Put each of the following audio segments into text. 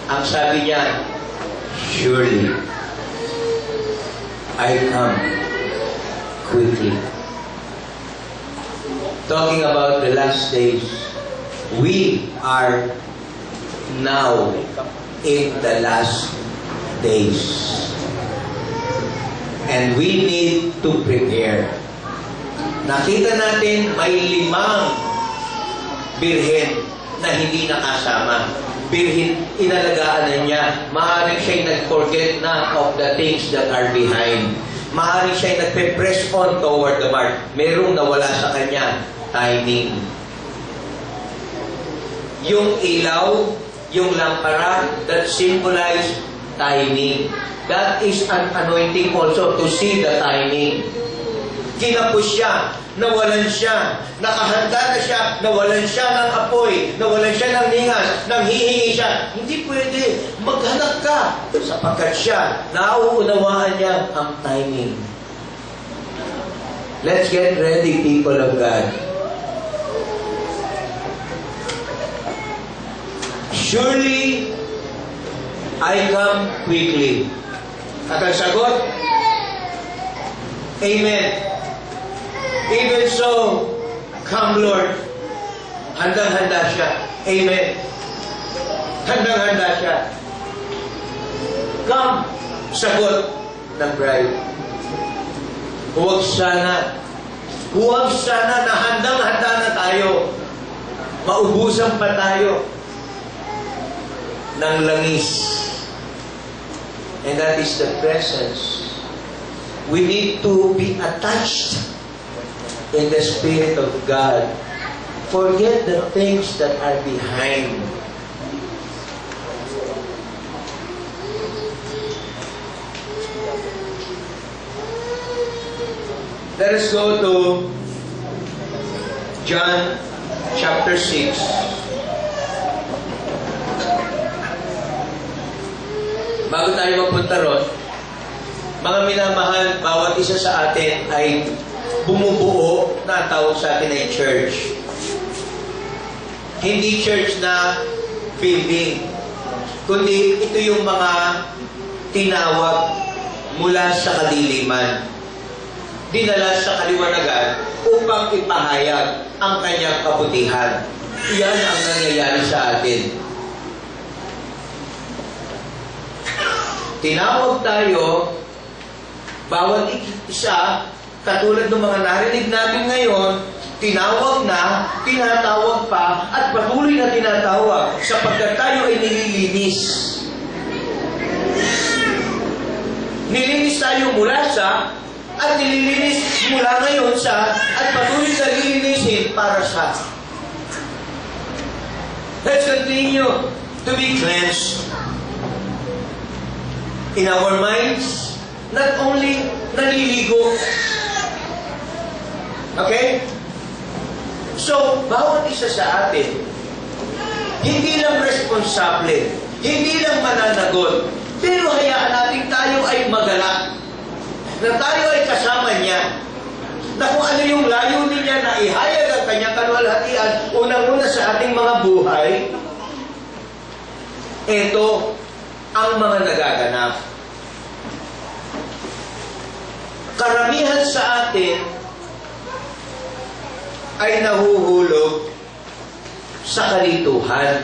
Ang sabi niya, surely, I come quickly. Talking about the last days, we are now in the last days. And we need to prepare. Nakita natin may 5 birhen na hindi nakasama. Birhen, inalagaan na niya. Maaaring siya'y nag-forget na of the things that are behind. Maaaring siya'y nagpe-press on toward the mark. Merong nawala sa kanya, timing. Yung ilaw, yung lampara, that symbolize timing. That is an anointing also to see the timing. Kinapos siya, nawalan siya, nakahanda na siya, nawalan siya ng apoy, nawalan siya ng ningas, nanghihingi siya. Hindi pwede, maghanap ka, sapagkat siya, nauunawaan niya ang timing. Let's get ready, people of God. Surely, I come quickly. At ang sagot, Amen. Even so, come Lord. Handang-handa siya. Amen. Handang-handa siya. Come. Sagot ng bride. Huwag sana na handang-handa na tayo. Maubusan pa tayo ng langis. And that is the presence. We need to be attached in the Spirit of God. Forget the things that are behind. Let us go to John chapter 6. Bago tayo magpunta ron, mga minamahal, bawat isa sa atin ay bumubuo na tawag sa atin ay church. Hindi church na building, kundi ito yung mga tinawag mula sa kadiliman, dinala sa kaliwanagan upang ipahayag ang kanyang kabutihan. Iyan ang nangyayari sa atin. Tinawag tayo, bawat isa, katulad ng mga narinig natin ngayon, tinawag na, tinatawag pa, at patuloy na tinatawag, sapagkat tayo ay nililinis. Nilinis tayo mula sa, at nililinis mula ngayon sa, at patuloy na lilinisin para sa. Let's continue to be cleansed. In our minds, not only naliligo. Okay? So, bawat isa sa atin, hindi lang responsable, hindi lang mananagot, pero hayaan natin tayo ay magalak, na tayo ay kasama niya, na kung ano yung layunin niya na ihayag ang kanyang kaluwalhatian, unang-una sa ating mga buhay, ito ang mga nagaganap. Karamihan sa atin ay nahuhulog sa kalituhan.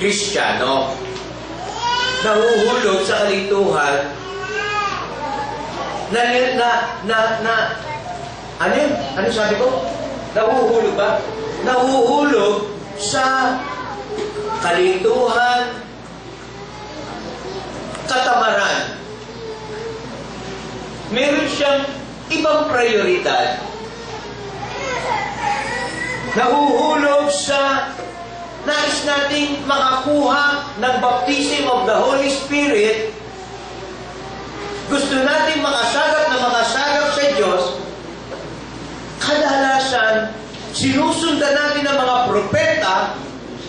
Kristiyano. Nahuhulog sa kalituhan ano yun? Ano sabi ko? Nahuhulog ba? Nahuhulog sa kalituhan, katamaran. Meron siyang ibang prioridad. Nahuhulog sa nais nating makakuha ng baptism of the Holy Spirit. Gusto nating makasagap sa Diyos. Kadalasan, sinusundan natin ang mga propeta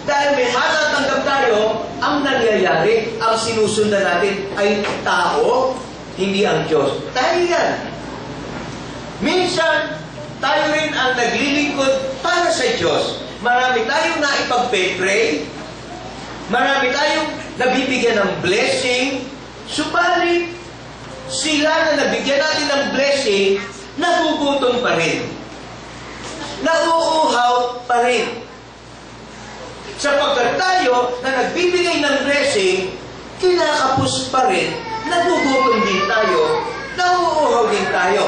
dahil may matatanggap tayo. Ang nangyayari, ang sinusundan natin ay tao, hindi ang Diyos. Tayo yan. Minsan, tayo rin ang naglilingkod para sa Diyos. Marami tayong naipag-pray, Marami tayong nabibigyan ng blessing, subalit sila na nabigyan natin ng blessing, nagugutom pa rin. Nauuhaw pa rin. Sapagkat tayo na nagbibigay ng blessing, kinakapos pa rin, nagugutom din tayo, nauuhaw din tayo.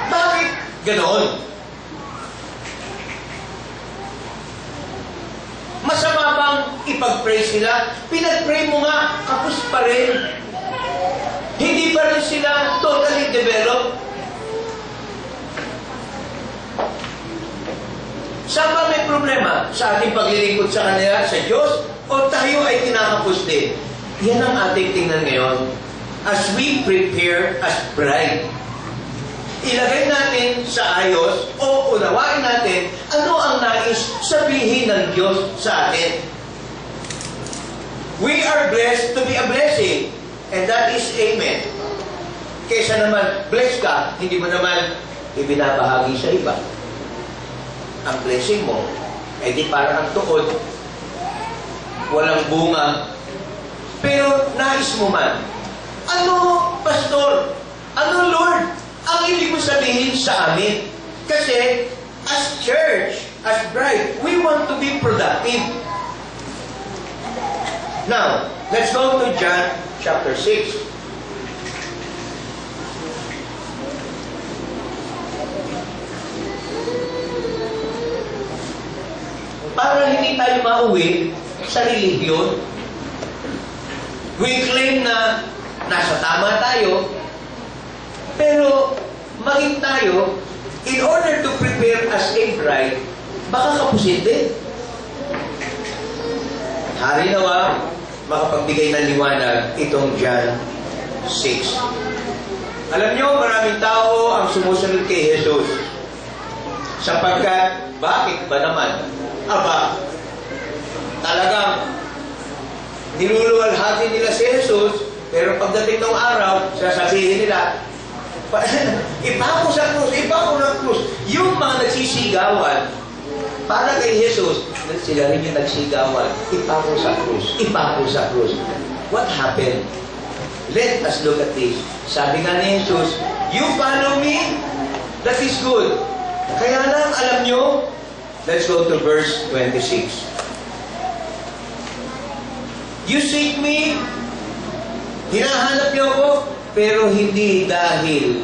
Bakit ganoon? Masama bang ipag-pray sila? Pinag-pray mo nga, kapos pa rin. Hindi pa rin sila totally developed. Saan ba may problema? Sa ating paglilingkod sa kanila, sa Diyos? O tayo ay kinakapos din? Yan ang ating tingnan ngayon. As we prepare as bride, ilagay natin sa ayos o unawain natin ano ang nais sabihin ng Diyos sa atin. We are blessed to be a blessing. And that is amen. Kaysa naman, blessed ka, hindi mo naman ibinabahagi sa iba. Ang blessing mo, ay di parang ang tuod. Walang bunga. Pero nais mo man. Ano, Pastor? Ano, Lord? Ang ibig mo sabihin sa amin. Kasi, as church, as bride, we want to be productive. Now, let's go to John chapter 6. Para hindi tayo mauwi sa religion, we claim na nasa tama tayo, pero maging tayo, in order to prepare as a bride, baka kapusin din. Hari nawa, makapagbigay ng liwanag itong John 6. Alam nyo, maraming tao ang sumusunod kay Jesus. Sapagkat, bakit ba naman? Aba, talagang niluluwalhati nila si Jesus, pero pagdating ng araw, sasabihin nila, ipako sa krus, ipako ng krus. Yung mga nagsisigawan, para kay Jesus, sila rin yung nagsigawan, ipako sa krus, ipako sa krus. What happened? Let us look at this. Sabi nga ni Jesus, you follow me, that is good. Kaya lang, alam nyo, let's go to verse 26. You seek me, hinahanap niyo ako, pero hindi dahil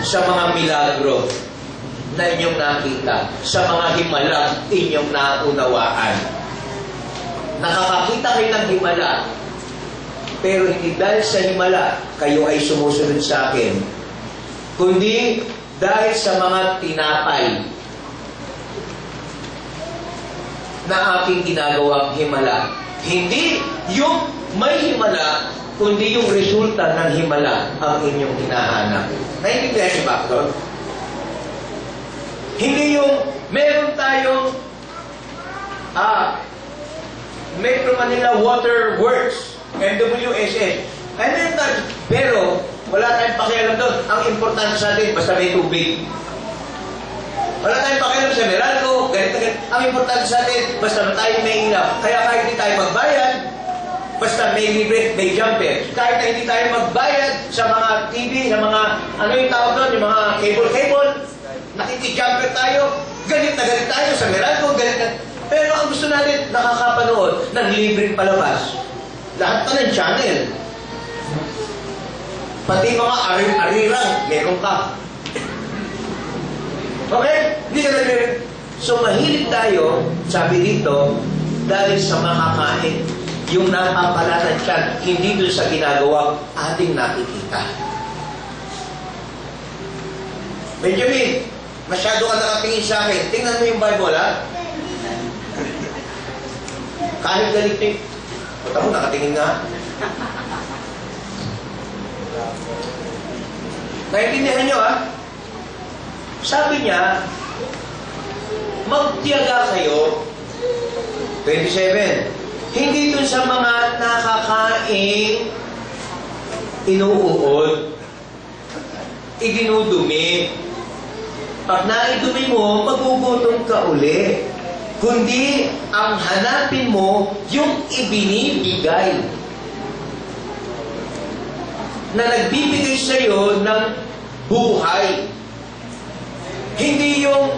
sa mga milagro na inyong nakita, sa mga himala inyong naunawaan. Nakakakita kayo ng himala, pero hindi dahil sa himala kayo ay sumusunod sa akin, kundi dahil sa mga tinapay na aking ginagawang himala. Hindi yung may himala, kundi yung resulta ng himala ang inyong hinahanap. Naiintindihan niyo ba ito? Hindi yung meron tayong Metro Manila Water Works, MWSS. Pero wala tayong pakialam doon. Ang importante sa atin, basta may tubig. Wala tayong pakialam sa Meralco, ganito. Ang importante sa atin, basta tayo may ilaw. Kaya kahit hindi tayo magbayad, basta may libre, may jumper. Kahit na hindi tayo magbayad sa mga TV, sa mga, ano yung tawag doon, yung mga cable, nakikijumper tayo, galit na galit tayo sa Meralco, galit na. Pero ang gusto natin, nakakapanood ng libreng palabas. Lahat pa ng channel. Pati mga arirang, meron ka. Okay? Hindi ka nag-read. So, mahilig tayo, sabi dito, dahil sa makakain. Yung napapalatan siya, hindi doon sa ginagawa ating nakikita. Benjamin, masyado ka nakatingin sa akin. Tingnan mo yung Bible, ha? Kahit galit Ba't ako nakatingin nga? Naintindihan nyo, ha? Sabi niya, magtiyaga kayo, 27, hindi dun sa mga nakakaing inuuod, idinudumi. Pag naidumi mo, magugutom ka uli. kundi ang hanapin mo yung ibinibigay na nagbibigay sa iyo ng buhay. Hindi yung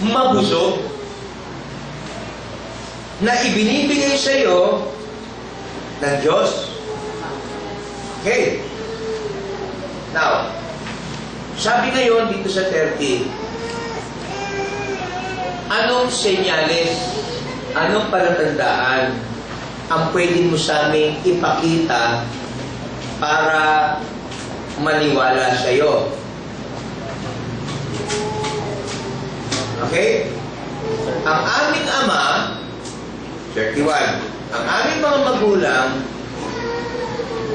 mabusog na ibinibigay sa iyo ng Diyos. Okay. Now, sabi ngayon dito sa 30, anong senyales, anong palatandaan ang pwede mo sa amin ipakita para maniwala sa iyo? Okay? Ang aming ama, 31, ang aming mga magulang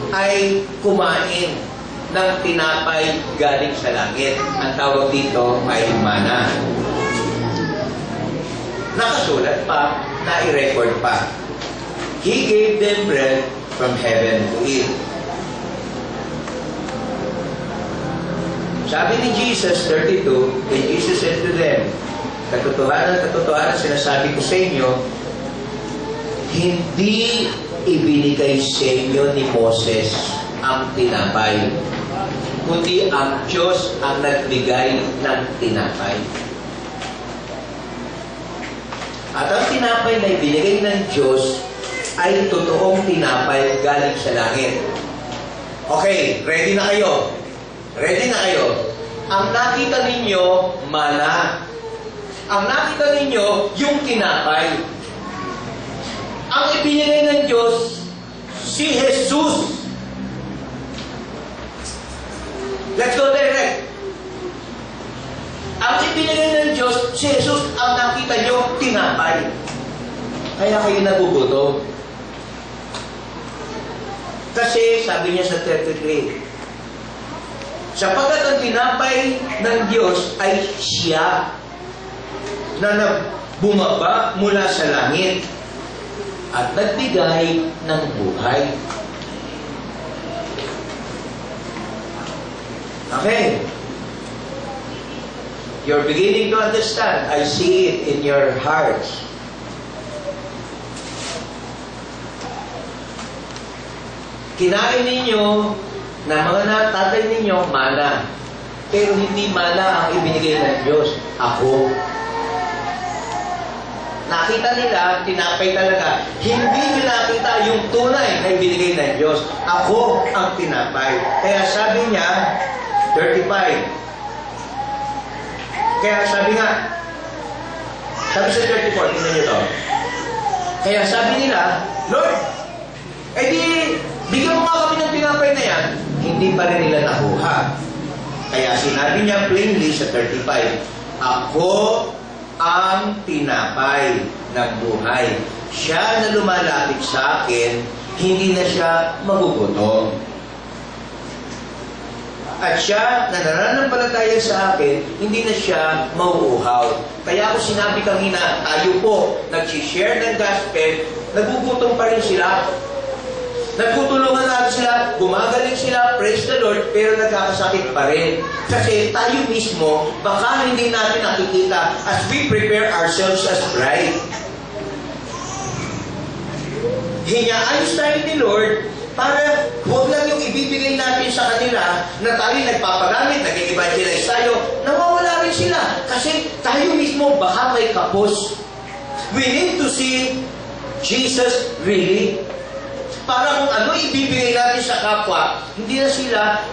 ay kumain ng tinapay galing sa langit. Ang tawag dito ay mana. Nakasulat pa, nai-record pa. He gave them bread from heaven to eat. Sabi ni Jesus, 32, and Jesus said to them, katotohanan, sinasabi ko sa inyo, hindi ibinigay sa inyo ni Moses ang tinapay, kundi ang Diyos ang nagbigay ng tinapay. At ang tinapay na ibinigay ng Diyos ay totoong tinapay galing sa langit. Okay, ready na kayo? Ready na kayo? Ang nakita ninyo, mana. Ang nakita ninyo, yung tinapay. Ang ibinigay ng Diyos, si Jesus. Let's go direct. Ang ibinigay ng Diyos, si Jesus, ang nakita nyo, tinapay. Kaya kayo nagugutom. Kasi, sabi niya sa 33, sapagkat ang tinapay ng Diyos ay siya na bumaba mula sa langit at nagbigay ng buhay. Okay. You're beginning to understand. I see it in your hearts. Kinain ninyo na mga tatay ninyo, mana. Pero hindi mana ang ibinigay ng Diyos. Ako. Nakita nila, tinapay talaga. Hindi nyo nakita yung tunay na ibinigay ng Diyos. Ako ang tinapay. Kaya sabi niya, 35. Kaya sabi nga, sabi sa 34, tingnan nyo to. Kaya sabi nila, Lord, edi, bigyan mo nga kami ng tinapay na yan. Hindi pa rin nila nakuha. Kaya sinabi niya plainly sa 35, ako ang tinapay ng buhay. Siya na lumalapit sa akin, hindi na siya magugutom. At siya na nananampalataya sa akin, hindi na siya mauuhaw. Kaya ako sinabi kanina, tayo po, nag-share ng gospel, nagugutom pa rin sila. Nagtutulungan natin sila, gumagaling sila, praise the Lord, pero nagkakasakit pa rin. Kasi tayo mismo, baka hindi natin nakikita as we prepare ourselves as bride. Hinaayos tayo ni Lord para huwag lang yung ibibigay natin sa kanila na tayo nagpapagamit, nag-evangelize tayo, nawawala rin sila. Kasi tayo mismo baka may kapos. We need to see Jesus really. Para kung ano ibibigay natin sa kapwa, hindi na sila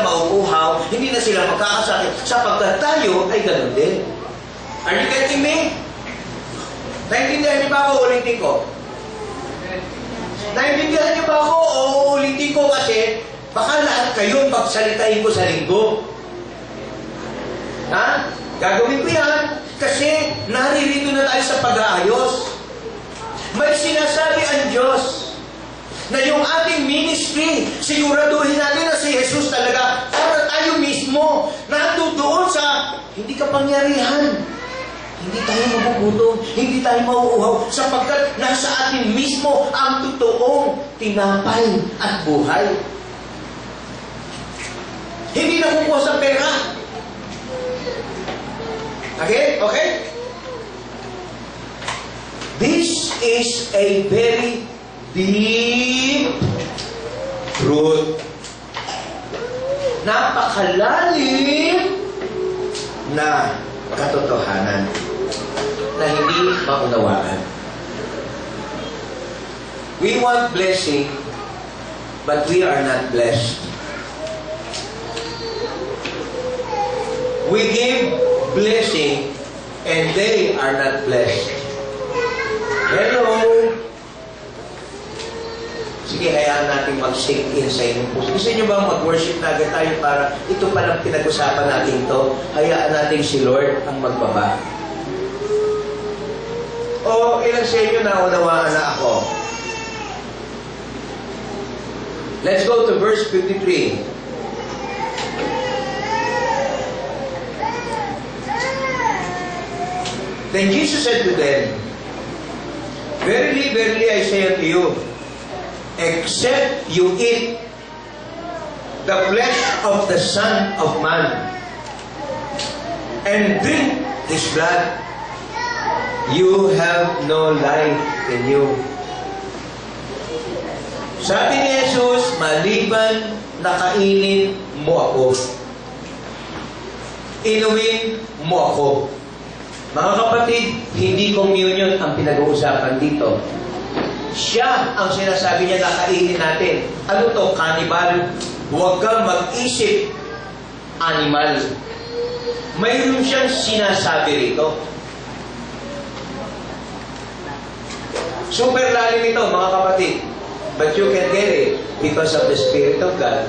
mauuhaw, hindi na sila magkakasakit, sapagkat tayo ay ganun din. Are you getting me? Naintindihan niyo ba ako? Ulitin ko. Naintindihan niyo ba ako? O ulitin ko kasi baka lahat kayo pagsalitain ko sa linggo. Ha? Gagawin ko yan kasi naririto na tayo sa pag-aayos. May sinasabi ang Diyos na yung ating ministry, siguraduhin natin na si Jesus talaga para tayo mismo nandoon sa hindi kapangyarihan. Hindi tayo magugutom, hindi tayo mauuhaw, sapagkat nasa atin mismo ang totoong tinapay at buhay. Hindi nakukuha sa pera. Okay? Okay? is a very deep truth. Napakalalim na katotohanan na hindi maunawaan. We want blessing, but we are not blessed. We give blessing, and they are not blessed. Hello? Sige, hayaan natin mag-sink in sa inyong puso. Gusto nyo bang mag-worship na agad tayo para ito palang pinag-usapan natin to? Hayaan natin si Lord ang magbaba. O ilan sa inyo naunawaan na ako? Let's go to verse 53. Then Jesus said to them, Verily, verily, I say unto you, except you eat the flesh of the Son of Man and drink His blood, you have no life in you. Sabi ni Jesus, maliban na kainin mo ako, inumin mo ako. Mga kapatid, hindi communion ang pinag-uusapan dito. Siya ang sinasabi niya na kainin natin. Ano to? Cannibal. Huwag kang mag-isip animal. Mayroon siyang sinasabi rito. Super lalim ito, mga kapatid. But you can get it because of the Spirit of God.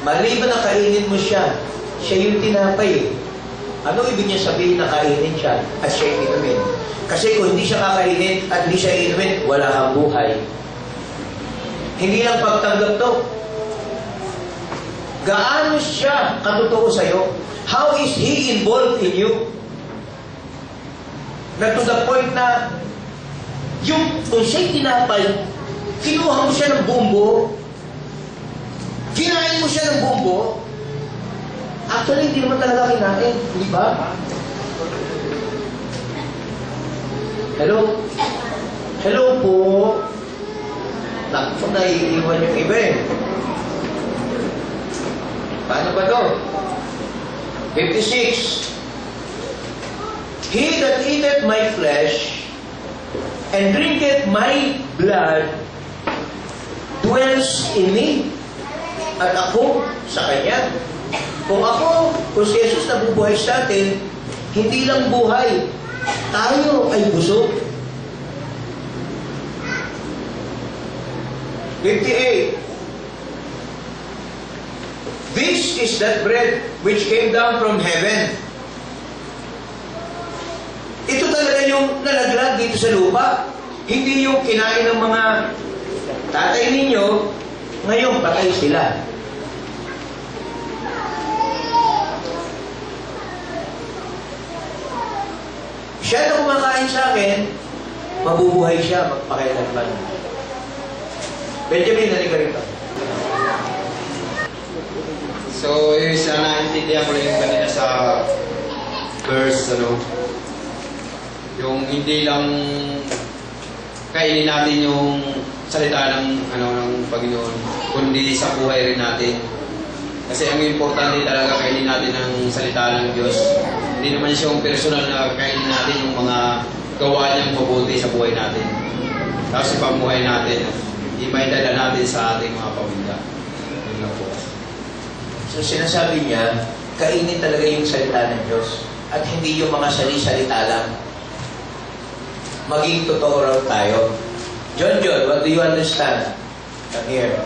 Maliban na kainin mo siya, siya yung tinapay. Ano ibig niya sabihin na kainin siya at siya inumin? Kasi kung hindi siya kakainin at hindi siya inumin, wala kang buhay. Hindi lang pagtanggap to. Gaano siya katotoo sa'yo? How is He involved in you? Na to the point na yung kung siya'y tinapay, kinuha mo siya ng buong buo, kinain mo siya ng buong buo, actually, hindi naman talaga kinain. Di ba? Hello? Hello po. Naku, naiiwan yung iba eh. Paano ba to? 56. He that eateth my flesh and drinketh my blood dwells in me, at ako sa kanya. Kung si Jesus nabubuhay sa atin, hindi lang buhay, tayo ay busog. 58. This is that bread which came down from heaven. Ito talaga yung nalaglag dito sa lupa. Hindi yung kinain ng mga tatay ninyo, ngayon patay sila. Siya na kumakain sa akin, mabubuhay siya, magpakailanman. Benjamin, nalika rito. So, yung isa naintindihan ko yung kanina sa verse, yung hindi lang kainin natin yung salita ng Panginoon, kundi sa buhay rin natin. Kasi ang importante talaga kainin natin ang salita ng Diyos. Hindi naman siya yung personal na kainin natin yung mga gawa niyang mabuti sa buhay natin. Tapos yung pamuhay natin, imaydala natin sa ating mga pamilya. Yun lang po. So sinasabi niya, kainin talaga yung salita ng Diyos at hindi yung mga salita lang. Maging totoo raw tayo. John, what do you understand? Come here.